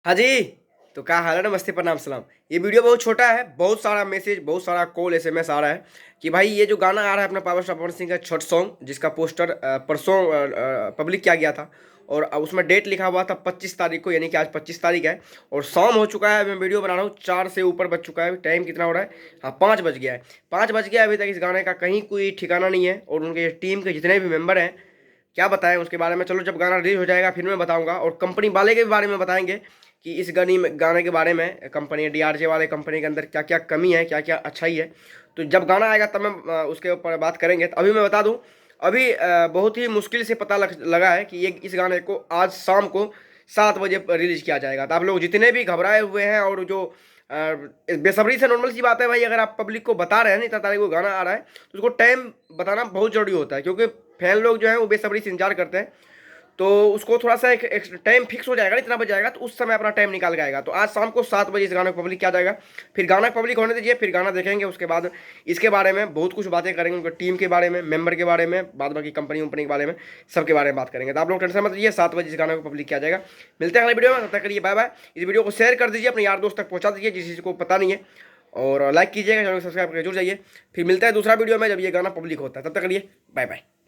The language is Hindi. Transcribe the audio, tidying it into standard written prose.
हाँ जी। तो क्या हाल है? नमस्ते, प्रणाम, सलाम। ये वीडियो बहुत छोटा है, बहुत सारा मैसेज, बहुत सारा कॉल, एसएमएस आ रहा है कि भाई ये जो गाना आ रहा है अपना पावर स्टार पवन सिंह का छठ सॉन्ग, जिसका पोस्टर परसों पब्लिक किया गया था। और उसमें डेट लिखा हुआ था 25 तारीख को, यानी कि आज 25 तारीख है। और शाम हो चुका है, मैं वीडियो बना रहा हूँ, 4 से ऊपर बज चुका है। टाइम कितना हो रहा है? हाँ, 5 बज गया है। 5 बज गया, अभी तक इस गाने का कहीं कोई ठिकाना नहीं है। और उनके टीम के जितने भी मेंबर हैं, क्या बताएं उसके बारे में। चलो, जब गाना रिलीज हो जाएगा फिर मैं बताऊंगा। और कंपनी वाले के बारे में बताएंगे कि इस गाने के बारे में कंपनी डीआरजे वाले कंपनी के अंदर क्या क्या कमी है, क्या क्या अच्छाई है। तो जब गाना आएगा तब मैं उसके ऊपर बात करेंगे। तो अभी मैं बता दूं, अभी बहुत ही मुश्किल से पता लगा है कि ये इस गाने को आज शाम को 7 बजे रिलीज किया जाएगा। तो आप लोग जितने भी घबराए हुए हैं और जो बेसब्री से, नॉर्मल सी बात है भाई, अगर आप पब्लिक को बता रहे हैं ना इतना तारीख को गाना आ रहा है, तो उसको टाइम बताना बहुत जरूरी होता है। क्योंकि फैन लोग जो है वो बेसब्री से इंतजार करते हैं। तो उसको थोड़ा सा एक टाइम फिक्स हो जाएगा, इतना बज जाएगा, तो उस समय अपना टाइम निकाल के आएगा। तो आज शाम को 7 बजे इस गाने को पब्लिक किया जाएगा। फिर गाना पब्लिक होने दीजिए, फिर गाना देखेंगे। उसके बाद इसके बारे में बहुत कुछ बातें करेंगे, उनके टीम के बारे में, मेंबर के बारे में, बाद बाकी कंपनी वंपनी के बारे में, सबके बारे में बात करेंगे। तो आप लोग टेंशन मत लीजिए, 7 बजे इस गाने को पब्लिक किया जाएगा। मिलते हैं अगले वीडियो में, तब तक के लिए बाय बाय। इस वीडियो को शेयर कर दीजिए, अपने यार दोस्त तक पहुंचा दीजिए जिस चीज़ को पता नहीं है। और लाइक कीजिएगा, चैनल को सब्सक्राइब करके जुड़ जाइए। फिर मिलता है दूसरा वीडियो में जब ये गाना पब्लिक होता है। तब तक के लिए बाय बाय।